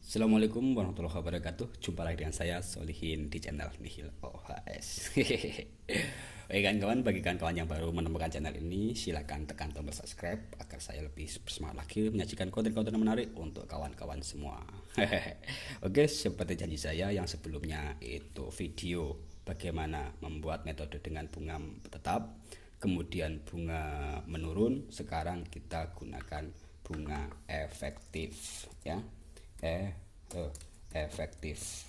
Assalamualaikum warahmatullahi wabarakatuh. Jumpa lagi dengan saya Solihin di channel Nihil OHS. Oke kawan-kawan, bagi kawan-kawan yang baru menemukan channel ini, silahkan tekan tombol subscribe agar saya lebih bersemangat lagi menyajikan konten-konten menarik untuk kawan-kawan semua. Oke, seperti janji saya yang sebelumnya itu video bagaimana membuat metode dengan bunga tetap, kemudian bunga menurun. Sekarang kita gunakan bunga efektif, ya. Efektif.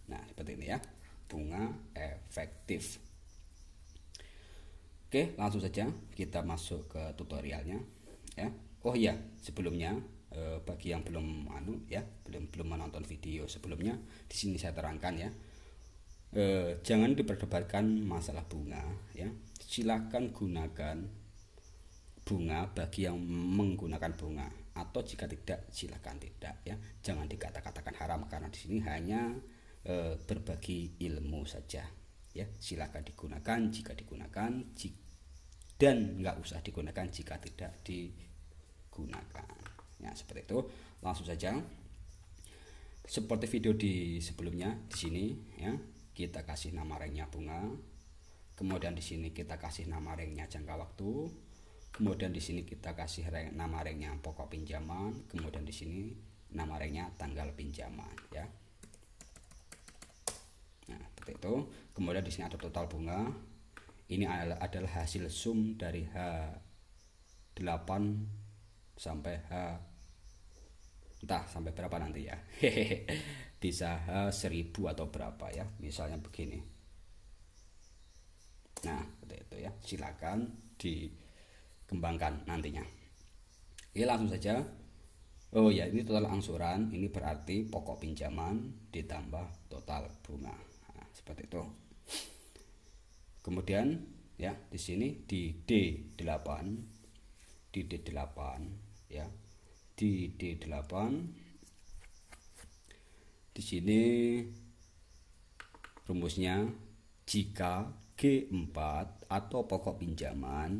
Nah, seperti ini ya, bunga efektif. Oke, langsung saja kita masuk ke tutorialnya, ya. Oh iya, sebelumnya bagi yang belum belum menonton video sebelumnya, di sini saya terangkan ya. Jangan diperdebatkan masalah bunga, ya. Silakan gunakan bunga bagi yang menggunakan bunga, atau jika tidak silakan tidak, ya. Jangan dikata-katakan haram karena di sini hanya berbagi ilmu saja, ya. Silakan digunakan jika digunakan, dan nggak usah digunakan jika tidak digunakan, ya. Seperti itu. Langsung saja seperti video di sebelumnya, di sini ya kita kasih nama ranknya bunga, kemudian di sini kita kasih nama ranknya jangka waktu, kemudian di sini kita kasih nama ranknya pokok pinjaman, kemudian di sini nama ranknya tanggal pinjaman, ya. Nah, seperti itu. Kemudian di sini ada total bunga. Ini adalah hasil sum dari H8 sampai entah sampai berapa nanti ya. Bisa H1000 atau berapa ya. Misalnya begini. Nah, seperti itu ya. Silakan dikembangkan nantinya. Oke, langsung saja. Oh ya, ini total angsuran, ini berarti pokok pinjaman ditambah total bunga. Nah, seperti itu. Kemudian ya, di sini di D8, ya. Di D8 di sini rumusnya jika G4 atau pokok pinjaman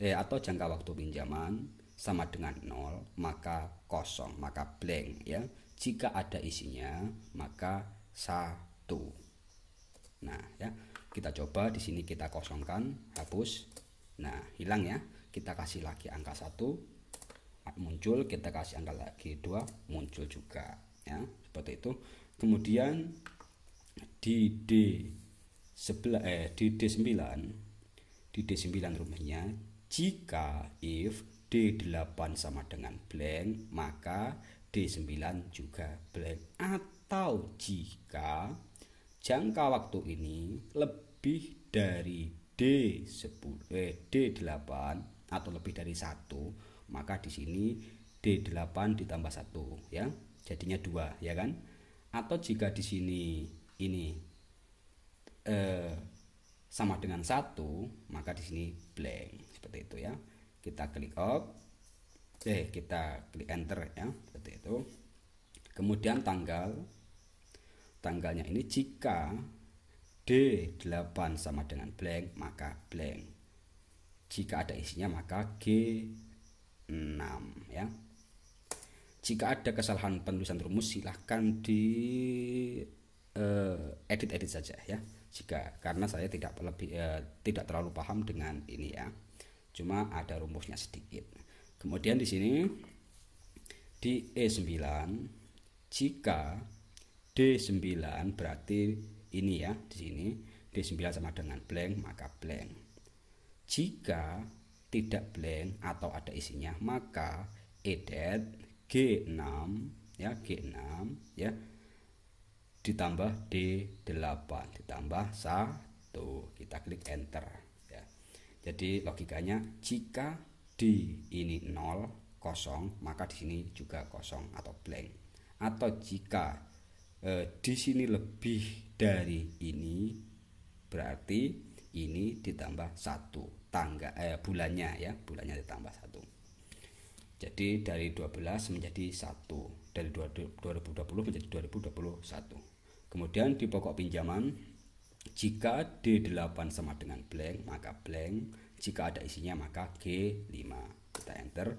atau jangka waktu pinjaman sama dengan 0, maka kosong, maka blank, ya. Jika ada isinya maka 1. Nah, ya, kita coba di sini kita kosongkan, hapus. Nah, hilang ya. Kita kasih lagi angka 1, muncul, kita kasih angka lagi 2, muncul juga, ya. Seperti itu. Kemudian di D9 rumusnya jika if D8 sama dengan blank, maka D9 juga blank. Atau jika jangka waktu ini lebih dari D8 atau lebih dari 1, maka di sini D8 ditambah 1, ya. Jadinya 2, ya kan? Atau jika di sini ini sama dengan 1, maka di sini blank. Seperti itu ya. Kita klik kita klik enter, ya. Seperti itu. Kemudian tanggalnya ini jika D8 sama dengan blank, maka blank. Jika ada isinya maka G6, ya. Jika ada kesalahan penulisan rumus silahkan di edit saja, ya. Karena saya tidak terlalu paham dengan ini, ya. Cuma ada rumusnya sedikit. Kemudian di sini di E9 jika D9 berarti ini ya, di sini D9 sama dengan blank, maka blank. Jika tidak blank atau ada isinya maka edit G6, ya, G6, ya, ditambah D8 ditambah 1. Kita klik enter, ya. Jadi logikanya jika di ini 0 kosong, maka di sini juga kosong atau blank. Atau jika di sini lebih dari ini, berarti ini ditambah 1 bulannya, ya, bulannya ditambah 1. Jadi dari 12 menjadi 1, dari 2020 menjadi 2021. Kemudian di pokok pinjaman jika D8 sama dengan blank, maka blank. Jika ada isinya maka G5. Kita enter.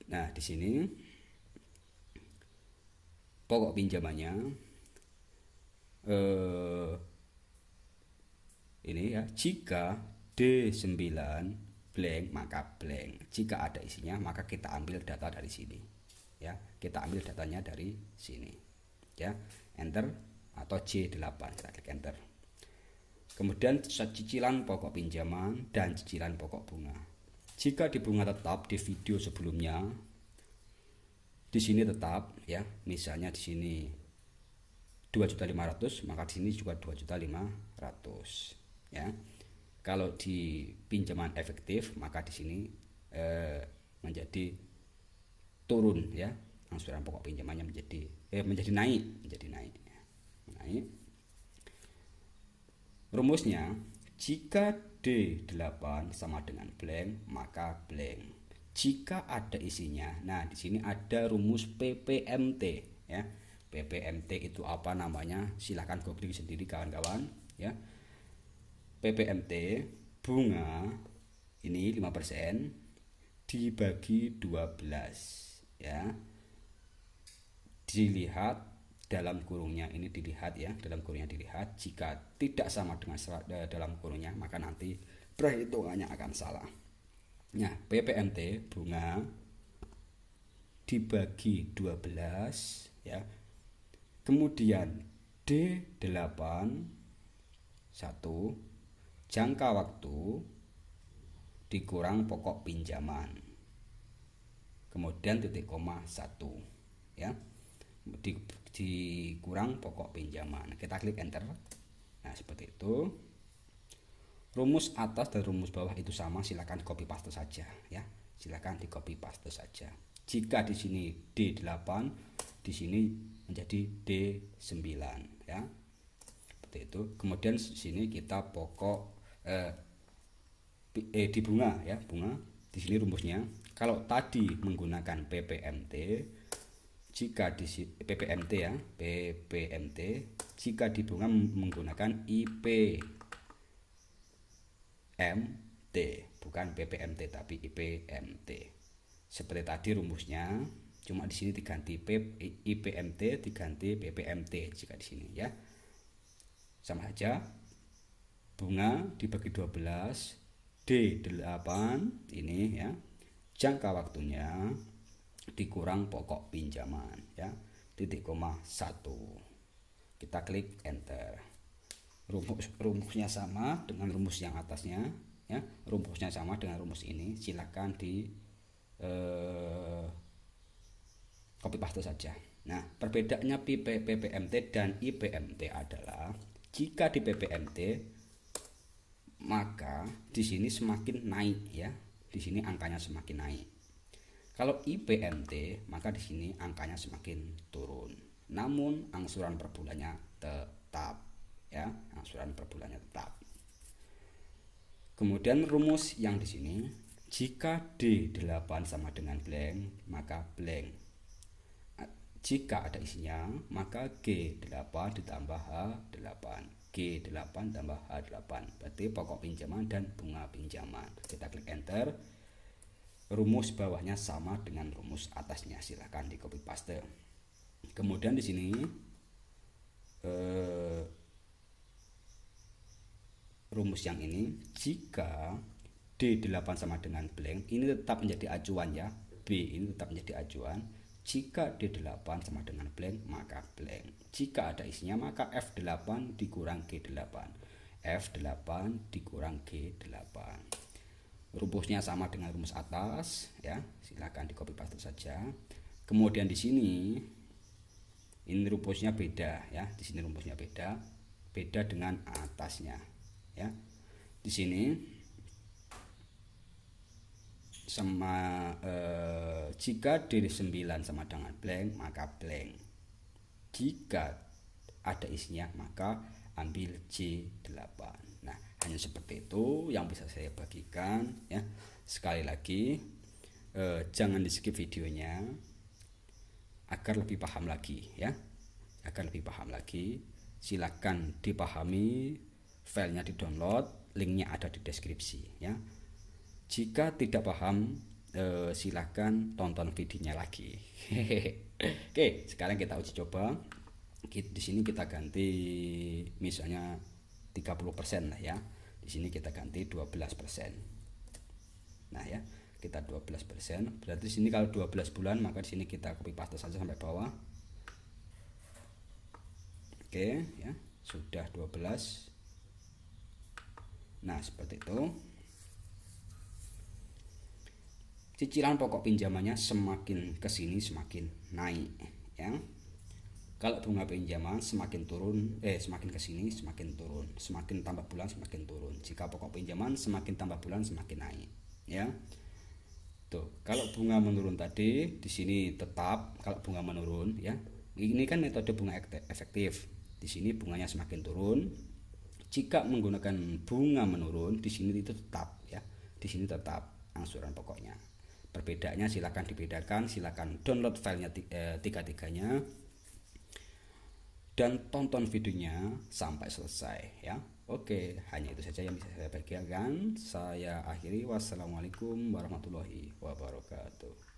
Nah, di sini pokok pinjamannya ini ya, jika D9 blank maka blank. Jika ada isinya maka kita ambil data dari sini ya, kita ambil datanya dari sini ya. Enter atau J8, kita klik enter. Kemudian cicilan pokok pinjaman dan cicilan pokok bunga. Jika di bunga tetap di video sebelumnya, di sini tetap ya, misalnya di sini 2.500.000, maka di sini juga 2.500.000 ya. Kalau di pinjaman efektif maka di sini menjadi turun ya, angsuran pokok pinjamannya menjadi naik. Rumusnya, jika D8 sama dengan blank maka blank. Jika ada isinya, nah di sini ada rumus PPMT ya. PPMT itu apa namanya? Silahkan googling sendiri kawan-kawan ya. PPMT, bunga ini 5% dibagi 12 ya. Dilihat dalam kurungnya ini, dilihat ya, dalam kurungnya dilihat. Jika tidak sama dengan dalam kurungnya maka nanti perhitungannya akan salah. Nah, PPMT bunga dibagi 12 ya. Kemudian D8 1 jangka waktu dikurang pokok pinjaman. Kemudian titik koma 1 ya. Dikurang pokok pinjaman. Kita klik enter. Nah, seperti itu. Rumus atas dan rumus bawah itu sama, silakan copy paste saja ya. Silakan di copy paste saja. Jika di sini D8, di sini menjadi D9 ya. Seperti itu. Kemudian di sini kita pokok di bunga ya, bunga. Di sini rumusnya, kalau tadi menggunakan PPMT, jika di PPMT ya, PPMT, jika di bunga menggunakan IPMT, bukan PPMT tapi IPMT. Seperti tadi rumusnya, cuma di sini diganti IPMT, diganti PPMT jika di sini ya. Sama saja. Bunga dibagi 12, D8 ini ya. Jangka waktunya dikurang pokok pinjaman ya, titik koma 1. Kita klik enter. Rumusnya sama dengan rumus yang atasnya ya, rumusnya sama dengan rumus ini. Silakan di copy paste saja. Nah, perbedaannya PPMT dan IPMT adalah jika di PPMT maka di sini semakin naik ya, di sini angkanya semakin naik. Kalau IPMT maka di sini angkanya semakin turun. Namun angsuran per bulannya tetap ya, angsuran per bulannya tetap. Kemudian rumus yang di sini, jika D8 sama dengan blank maka blank. Jika ada isinya maka G8 ditambah H8. G8 tambah H8 berarti pokok pinjaman dan bunga pinjaman. Kita klik enter. Rumus bawahnya sama dengan rumus atasnya, silahkan di copy paste. Kemudian di sini rumus yang ini, jika D8 sama dengan blank, ini tetap menjadi acuan ya, B ini tetap menjadi acuan. Jika D8 sama dengan blank maka blank. Jika ada isinya maka F8 dikurang G8, F8 dikurang G8. Rumusnya sama dengan rumus atas ya, silahkan di copy paste saja. Kemudian di sini ini rumusnya beda ya, di sini rumusnya beda dengan atasnya ya. Di sini sama jika D9 sama dengan blank maka blank. Jika ada isinya maka ambil J8. Nah, hanya seperti itu yang bisa saya bagikan ya. Sekali lagi jangan di skip videonya agar lebih paham lagi ya, agar lebih paham lagi. Silakan dipahami, filenya di download, linknya ada di deskripsi ya. Jika tidak paham silahkan tonton videonya lagi. Oke, sekarang kita uji coba. Di sini kita ganti misalnya 30% lah ya. Di sini kita ganti 12%. Nah ya, kita 12%. Berarti di sini kalau 12 bulan, maka di sini kita copy paste saja sampai bawah. Oke, ya. Sudah 12. Nah, seperti itu. Cicilan pokok pinjamannya semakin ke sini semakin naik ya. Kalau bunga pinjaman semakin turun, semakin ke sini semakin turun, semakin tambah bulan semakin turun. Jika pokok pinjaman semakin tambah bulan semakin naik ya. Tuh, kalau bunga menurun tadi di sini tetap, kalau bunga menurun ya. Ini kan metode bunga efektif. Di sini bunganya semakin turun. Jika menggunakan bunga menurun, di sini itu tetap ya. Di sini tetap angsuran pokoknya. Perbedaannya silakan dibedakan, silakan download filenya tiga-tiganya dan tonton videonya sampai selesai ya. Oke, hanya itu saja yang bisa saya bagikan. Saya akhiri. Wassalamualaikum warahmatullahi wabarakatuh.